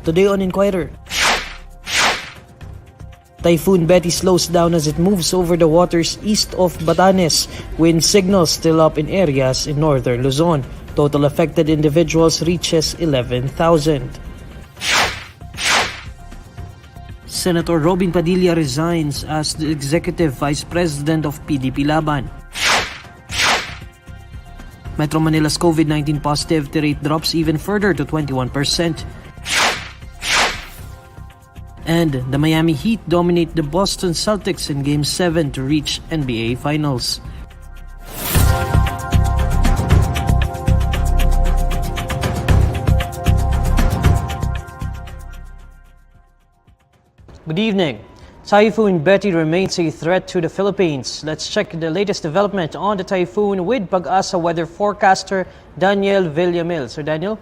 Today on Inquirer. Typhoon Betty slows down as it moves over the waters east of Batanes. Wind signals still up in areas in Northern Luzon. Total affected individuals reaches 11,000. Senator Robin Padilla resigns as the Executive Vice President of PDP-Laban. Metro Manila's COVID-19 positivity rate drops even further to 21%. And the Miami Heat dominate the Boston Celtics in Game 7 to reach NBA Finals. Good evening. Typhoon Betty remains a threat to the Philippines. Let's check the latest development on the typhoon with Pagasa weather forecaster Daniel Villamil. Sir Daniel?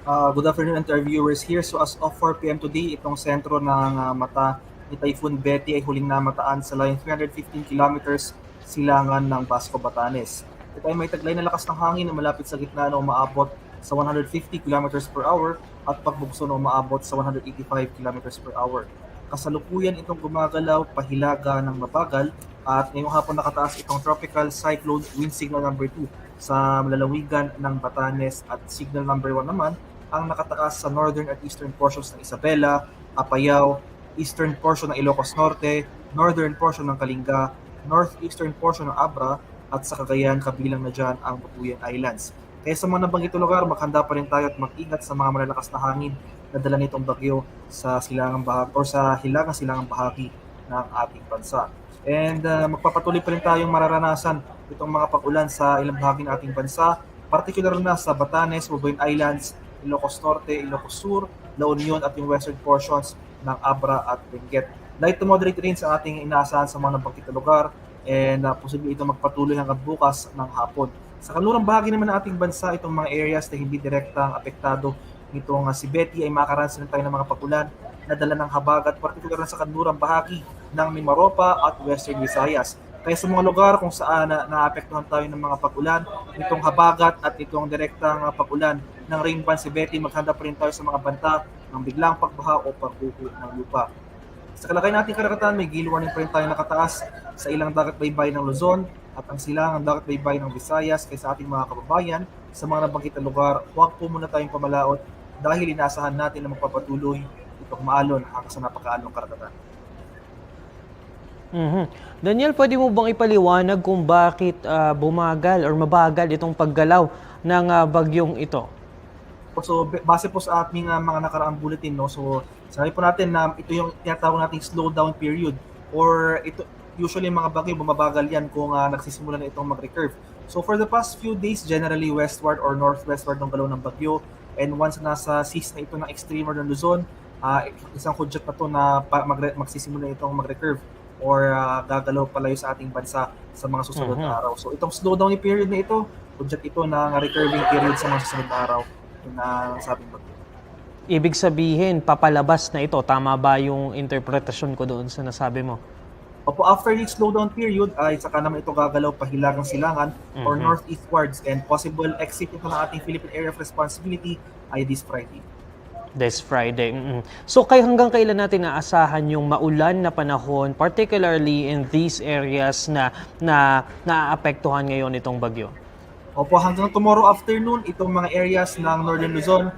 Good afternoon, interviewers here. So as of 4 p.m. today, itong sentro ng mata ni Typhoon Betty ay huling namataan sa layong 315 kilometers silangan ng Basco, Batanes. Ito ay may taglay na lakas ng hangin na malapit sa gitna na umaabot sa 150 kilometers per hour at pagbugso na umaabot sa 185 kilometers per hour. Kasalukuyan itong gumagalaw pahilaga ng mabagal at ngayong hapon nakataas itong tropical cyclone wind signal number 2 sa lalawigan ng Batanes at signal number 1 naman ang nakataas sa northern at eastern portions ng Isabela, Apayao, eastern portion ng Ilocos Norte, northern portion ng Kalinga, northeastern portion ng Abra at sa Cagayan kabilang na dyan ang Babuyan Islands. Kaya sa mga nabanggit lugar, maghanda pa rin tayo at mag-ingat sa mga malalakas na hangin na dala nitong bagyo sa silangang bahagi o sa hilagang silangang bahagi ng ating bansa. And magpapatuloy pa rin tayong mararanasan itong mga pag-ulan sa ilang bahagi ng ating bansa, particular na sa Batanes, Babuyan Islands, Ilocos Norte, Ilocos Sur, La Union at yung western portions ng Abra at Benguet. Light to moderate rains ang ating inaasahan sa mga nabanggit na lugar and posible ito magpatuloy hanggang bukas ng hapon. Sa kanlurang bahagi naman ng ating bansa, itong mga areas na hindi direktang apektado nitong si Betty ay makakaranas rin tayo ng mga pag-ulan na dala ng habagat, particular na sa kanlurang bahagi ng Mimaropa at Western Visayas. Kaya sa mga lugar kung saan naapektuhan tayo ng mga pag-ulan, itong habagat at itong direktang pag-ulan ng rain ban si Betty, maghanda pa rin tayo sa mga banta ng biglang pagbaha o pagbuho ng lupa. Sa kalagayan nating karagatan, may gale warning pa rin tayo nakataas sa ilang dagat baybay ng Luzon at ang silangang dagat baybay ng Visayas. Kaya sa ating mga kababayan, sa mga nabanggit na lugar, huwag po muna tayong pamalaot dahil inaasahan natin na magpapatuloy itong maalon hanggang sa napakaalong karagatan. Daniel, pwede mo bang ipaliwanag kung bakit bumagal or mabagal itong paggalaw ng bagyong ito? So base po sa ating mga nakaraang bulletin, no, so sabi po natin na ito yung tinatawag nating slowdown period or ito usually mga bagyo bumabagal yan kung nagsisimula na itong mag-recurve. So for the past few days, generally westward or northwestward ng galaw ng bagyo, and once nasa seas na ito ng extreme Northern Luzon, isang hudyat na to na magsisimula itong mag-recurve or gagalaw palayo sa ating bansa sa mga susunod na araw. So itong slowdown period na ito, hudyat ito na recurving period sa mga susunod na araw na sabing bagyo. Ibig sabihin, papalabas na ito. Tama ba yung interpretasyon ko doon sa nasabi mo? Opo, after the slowdown period ay saka naman ito gagalaw pahilagang silangan or northeastwards, and possible exit ito ng ating Philippine Area of Responsibility ay this Friday. This Friday. So hanggang kailan natin naasahan yung maulan na panahon, particularly in these areas na naaapektuhan ngayon itong bagyo? Opo, hanggang tomorrow afternoon, itong mga areas ng Northern Luzon,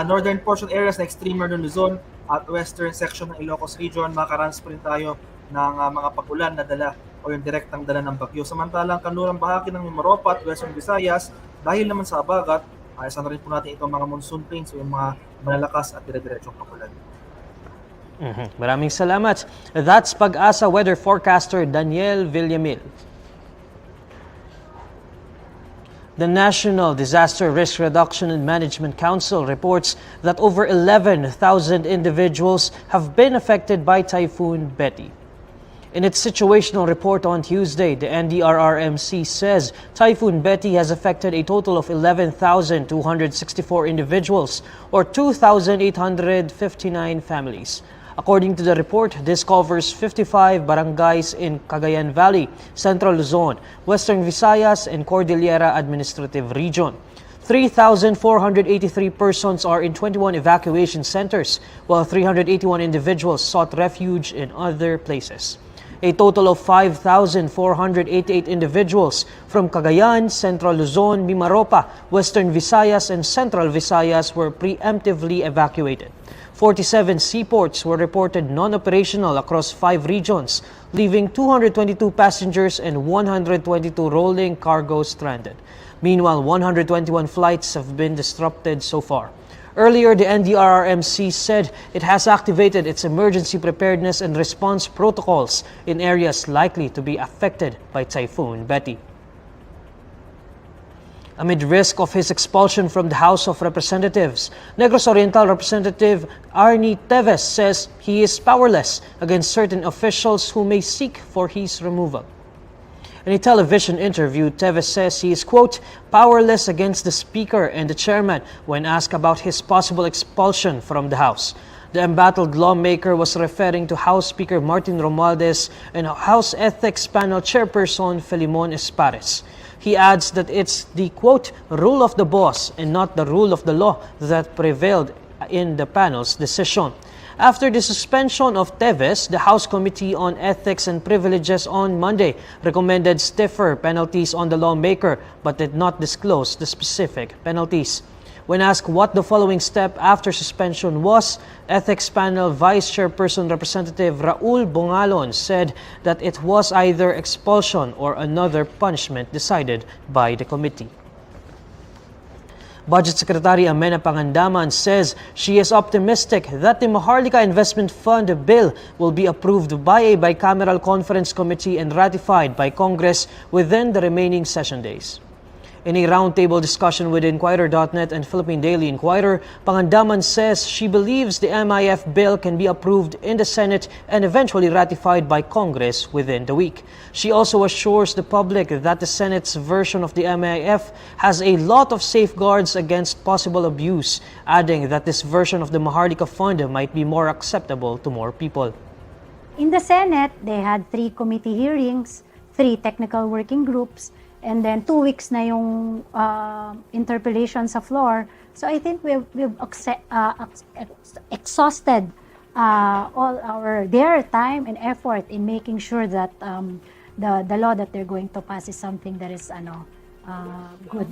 northern portion areas na extreme Northern Luzon at western section ng Ilocos Region, makakaranas pa rin tayo ng mga pag-ulan na dala o yung direktang dala ng bagyo. Samantalang kanlurang bahagi ng Mimaropa at Western Visayas, dahil naman sa abagat, isa na rin po natin itong mga monsoon plains o yung mga malalakas at dire-diretsong pag-ulan. Maraming salamat. That's Pag-asa weather forecaster Daniel Villamil. The National Disaster Risk Reduction and Management Council reports that over 11,000 individuals have been affected by Typhoon Betty. In its situational report on Tuesday, the NDRRMC says Typhoon Betty has affected a total of 11,264 individuals or 2,859 families. According to the report, this covers 55 barangays in Cagayan Valley, Central Luzon, Western Visayas, and Cordillera Administrative Region. 3,483 persons are in 21 evacuation centers, while 381 individuals sought refuge in other places. A total of 5,488 individuals from Cagayan, Central Luzon, Mimaropa, Western Visayas, and Central Visayas were preemptively evacuated. 47 seaports were reported non-operational across 5 regions, leaving 222 passengers and 122 rolling cargo stranded. Meanwhile, 121 flights have been disrupted so far. Earlier, the NDRRMC said it has activated its emergency preparedness and response protocols in areas likely to be affected by Typhoon Betty. Amid risk of his expulsion from the House of Representatives, Negros Oriental Representative Arne Teves says he is powerless against certain officials who may seek for his removal. In a television interview, Teves says he is, quote, powerless against the Speaker and the Chairman when asked about his possible expulsion from the House. The embattled lawmaker was referring to House Speaker Martin Romualdez and House Ethics Panel Chairperson Filimon Espares. He adds that it's the, quote, rule of the boss and not the rule of the law that prevailed in the panel's decision. After the suspension of Teves, the House Committee on Ethics and Privileges on Monday recommended stiffer penalties on the lawmaker but did not disclose the specific penalties. When asked what the following step after suspension was, Ethics Panel Vice Chairperson Representative Raul Bongalon said that it was either expulsion or another punishment decided by the committee. Budget Secretary Amena Pangandaman says she is optimistic that the Maharlika Investment Fund bill will be approved by a bicameral conference committee and ratified by Congress within the remaining session days. In a roundtable discussion with INQUIRER.net and Philippine Daily Inquirer, Pangandaman says she believes the MIF bill can be approved in the Senate and eventually ratified by Congress within the week. She also assures the public that the Senate's version of the MIF has a lot of safeguards against possible abuse, adding that this version of the Maharlika Fund might be more acceptable to more people. In the Senate, they had 3 committee hearings, 3 technical working groups, and then 2 weeks na yung interpellation sa floor. So I think we've exhausted all their time and effort in making sure that the law that they're going to pass is something that is good.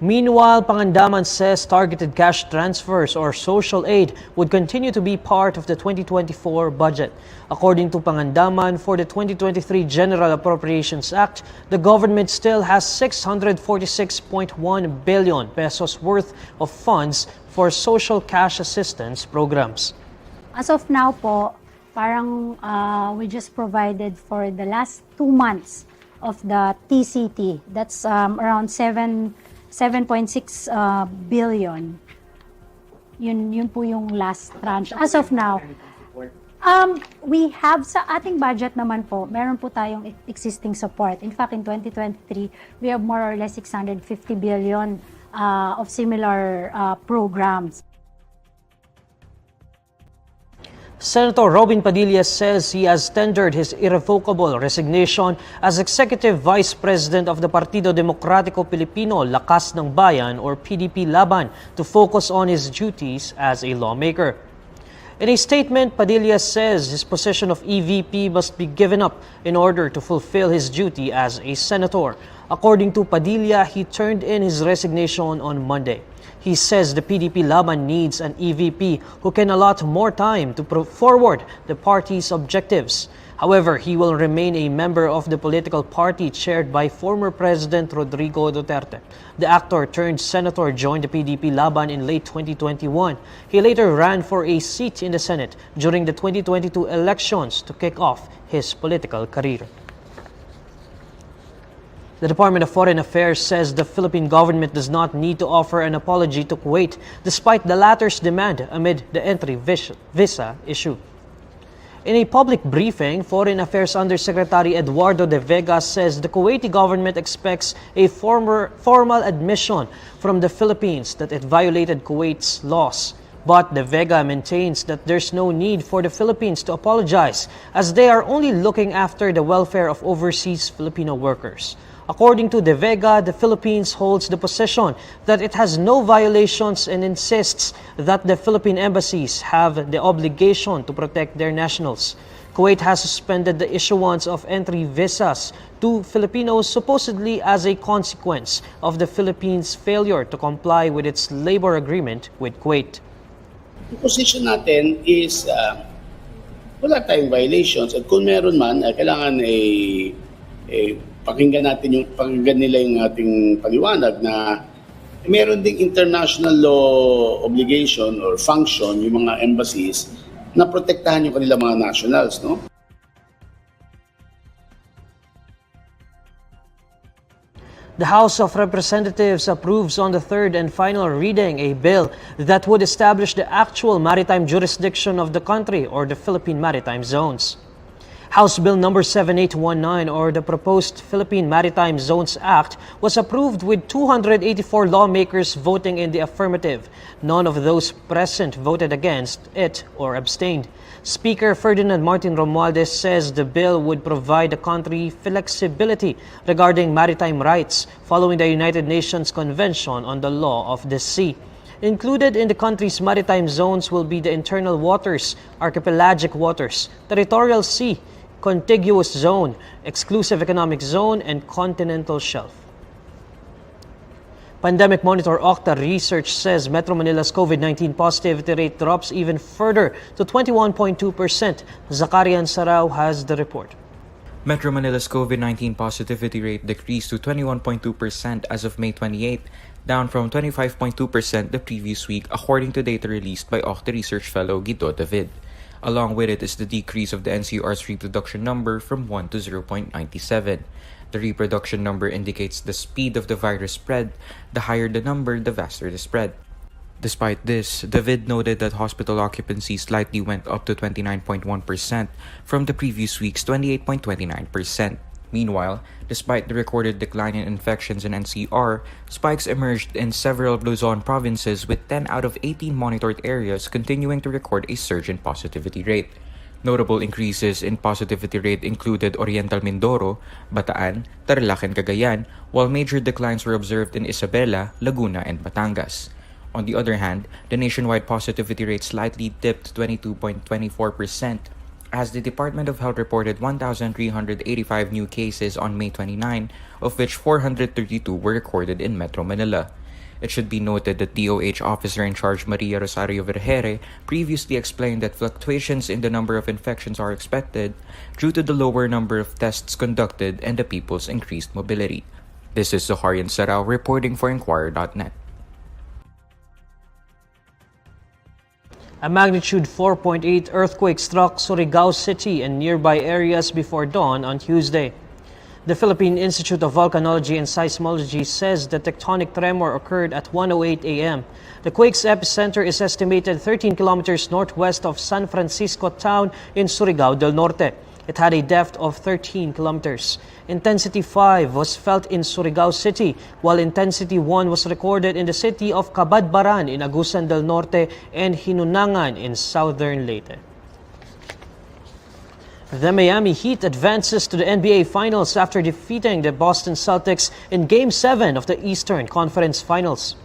Meanwhile, Pangandaman says targeted cash transfers or social aid would continue to be part of the 2024 budget. According to Pangandaman, for the 2023 General Appropriations Act, the government still has 646.1 billion pesos worth of funds for social cash assistance programs. As of now po, parang we just provided for the last 2 months of the TCT. That's around 7.6 billion. Yun po yung last tranche. As of now, we have sa ating budget naman po, meron po tayong existing support. In fact, in 2023, we have more or less 650 billion of similar programs. Senator Robin Padilla says he has tendered his irrevocable resignation as Executive Vice President of the Partido Demokratiko Pilipino Lakas ng Bayan or PDP-Laban to focus on his duties as a lawmaker. In a statement, Padilla says his position of EVP must be given up in order to fulfill his duty as a senator. According to Padilla, he turned in his resignation on Monday. He says the PDP-Laban needs an EVP who can allot more time to forward the party's objectives. However, he will remain a member of the political party chaired by former President Rodrigo Duterte. The actor-turned-senator joined the PDP-Laban in late 2021. He later ran for a seat in the Senate during the 2022 elections to kick off his political career. The Department of Foreign Affairs says the Philippine government does not need to offer an apology to Kuwait despite the latter's demand amid the entry visa issue. In a public briefing, Foreign Affairs Undersecretary Eduardo de Vega says the Kuwaiti government expects a formal admission from the Philippines that it violated Kuwait's laws. But de Vega maintains that there's no need for the Philippines to apologize as they are only looking after the welfare of overseas Filipino workers. According to De Vega, the Philippines holds the position that it has no violations and insists that the Philippine embassies have the obligation to protect their nationals. Kuwait has suspended the issuance of entry visas to Filipinos supposedly as a consequence of the Philippines' failure to comply with its labor agreement with Kuwait. Ang position natin is wala tayong violations at kung meron man, kailangan pakinggan nila yung ating paliwanag na meron ding international law obligation or function yung mga embassies na protektahan yung kanilang mga nationals, no? The House of Representatives approves on the third and final reading a bill that would establish the actual maritime jurisdiction of the country or the Philippine Maritime Zones. House Bill number 7819 or the proposed Philippine Maritime Zones Act was approved with 284 lawmakers voting in the affirmative. None of those present voted against it or abstained. Speaker Ferdinand Martin Romualdez says the bill would provide the country flexibility regarding maritime rights following the United Nations Convention on the Law of the Sea. Included in the country's maritime zones will be the internal waters, archipelagic waters, territorial sea, contiguous zone, exclusive economic zone, and continental shelf. Pandemic Monitor Octa research says Metro Manila's COVID-19 positivity rate drops even further to 21.2%. Zakarian Sarao has the report. Metro Manila's COVID-19 positivity rate decreased to 21.2% as of May 28, down from 25.2% the previous week, according to data released by Octa research fellow Guido David. Along with it is the decrease of the NCR's reproduction number from 1 to 0.97. The reproduction number indicates the speed of the virus spread. The higher the number, the faster the spread. Despite this, David noted that hospital occupancy slightly went up to 29.1% from the previous week's 28.29%. Meanwhile, despite the recorded decline in infections in NCR, spikes emerged in several Luzon provinces with 10 out of 18 monitored areas continuing to record a surge in positivity rate. Notable increases in positivity rate included Oriental Mindoro, Bataan, Tarlac and Cagayan, while major declines were observed in Isabela, Laguna and Batangas. On the other hand, the nationwide positivity rate slightly dipped to 22.24%, as the Department of Health reported 1,385 new cases on May 29, of which 432 were recorded in Metro Manila. It should be noted that DOH officer in charge Maria Rosario Vergere previously explained that fluctuations in the number of infections are expected due to the lower number of tests conducted and the people's increased mobility. This is Zakarian Sarao reporting for INQUIRER.net. A magnitude 4.8 earthquake struck Surigao City and nearby areas before dawn on Tuesday. The Philippine Institute of Volcanology and Seismology says the tectonic tremor occurred at 1:08 a.m. The quake's epicenter is estimated 13 kilometers northwest of San Francisco town in Surigao del Norte. It had a depth of 13 kilometers. Intensity 5 was felt in Surigao City, while Intensity 1 was recorded in the city of Cabadbaran in Agusan del Norte and Hinunangan in southern Leyte. The Miami Heat advances to the NBA Finals after defeating the Boston Celtics in Game 7 of the Eastern Conference Finals.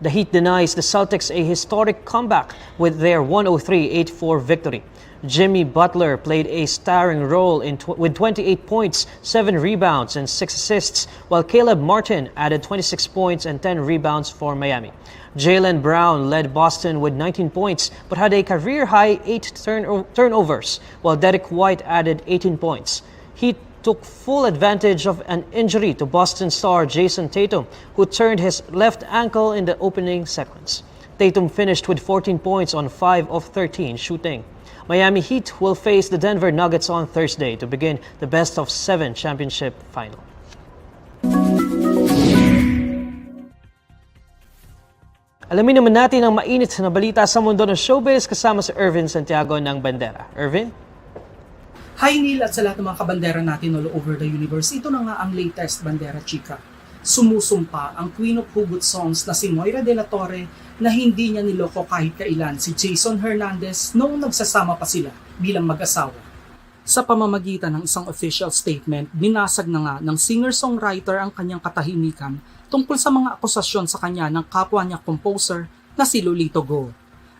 The Heat denies the Celtics a historic comeback with their 103-84 victory. Jimmy Butler played a starring role with 28 points, 7 rebounds, and 6 assists, while Caleb Martin added 26 points and 10 rebounds for Miami. Jaylen Brown led Boston with 19 points, but had a career-high 8 turnovers, while Derek White added 18 points. Heat took full advantage of an injury to Boston star Jason Tatum, who turned his left ankle in the opening sequence. Tatum finished with 14 points on 5 of 13 shooting. Miami Heat will face the Denver Nuggets on Thursday to begin the best-of-7 championship final. Alamin naman natin ang mainit na balita sa mundo ng showbiz kasama si Irvin Santiago ng Bandera. Irvin? Hi Neil at sa lahat ng mga kabandera natin all over the universe. Ito na nga ang latest Bandera Chika. Sumusumpa ang Queen of Hugot Songs na si Moira de la Torre na hindi niya niloko kahit kailan si Jason Hernandez noong nagsasama pa sila bilang mag-asawa. Sa pamamagitan ng isang official statement, binasag na nga ng singer-songwriter ang kanyang katahimikan tungkol sa mga akusasyon sa kanya ng kapwa niya composer na si Lolito Go.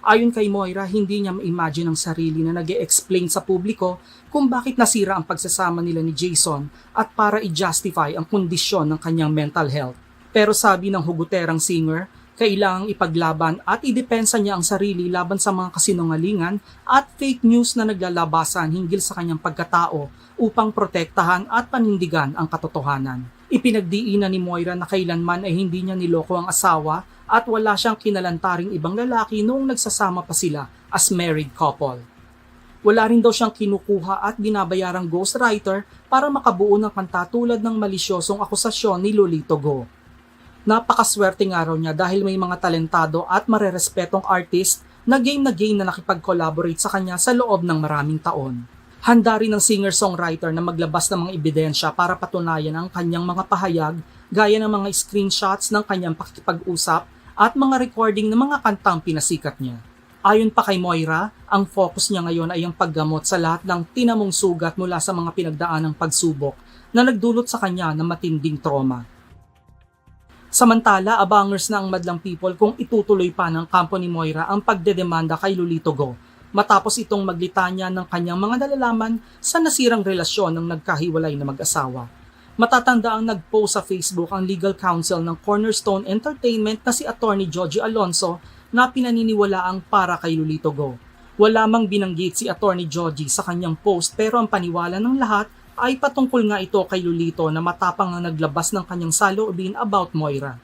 Ayon kay Moira, hindi niya ma-imagine ang sarili na nag-e-explain sa publiko kung bakit nasira ang pagsasama nila ni Jason at para i-justify ang kondisyon ng kanyang mental health. Pero sabi ng huguterang singer, kailangang ipaglaban at idepensa niya ang sarili laban sa mga kasinungalingan at fake news na naglalabasan hinggil sa kanyang pagkatao upang protektahan at panindigan ang katotohanan. Ipinagdiinan ni Moira na kailanman ay hindi niya niloko ang asawa at wala siyang kinalantaring ibang lalaki noong nagsasama pa sila as married couple. Wala rin daw siyang kinukuha at binabayarang ghostwriter para makabuo ng kanta tulad ng malisyosong akusasyon ni Lolito Go. Napakaswerte nga raw niya dahil may mga talentado at marerespetong artist na game na nakipag-collaborate sa kanya sa loob ng maraming taon. Handa rin ng singer-songwriter na maglabas ng mga ebidensya para patunayan ang kanyang mga pahayag gaya ng mga screenshots ng kanyang pakikipag-usap at mga recording ng mga kantang pinasikat niya. Ayon pa kay Moira, ang focus niya ngayon ay ang paggamot sa lahat ng tinamong sugat mula sa mga pinagdaanang pagsubok na nagdulot sa kanya ng matinding trauma. Samantala, abangers na ang madlang people kung itutuloy pa ng kampo ni Moira ang pagdedemanda kay Lolito Go matapos itong maglitanya ng kanyang mga nalalaman sa nasirang relasyon ng nagkahiwalay na mag-asawa. Matatanda ang nag-post sa Facebook ang legal counsel ng Cornerstone Entertainment na si Attorney Joji Alonso na pinaniniwalaang para kay Lolito Go. Wala mang binanggit si Attorney Joji sa kanyang post pero ang paniwala ng lahat ay patungkol nga ito kay Lolito na matapang ang naglabas ng kanyang saloobin about Moira.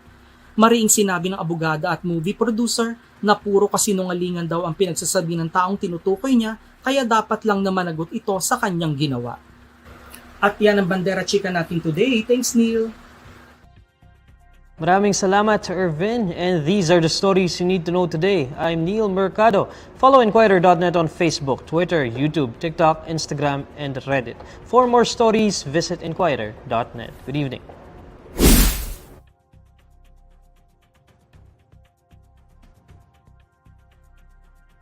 Mariing sinabi ng abogada at movie producer na puro kasinungalingan daw ang pinagsasabi ng taong tinutukoy niya kaya dapat lang na managot ito sa kanyang ginawa. At yan ang bandera chika natin today. Thanks, Neil. Maraming salamat to Irvin, and these are the stories you need to know today. I'm Neil Mercado. Follow INQUIRER.net on Facebook, Twitter, YouTube, TikTok, Instagram, and Reddit. For more stories, visit INQUIRER.net. Good evening.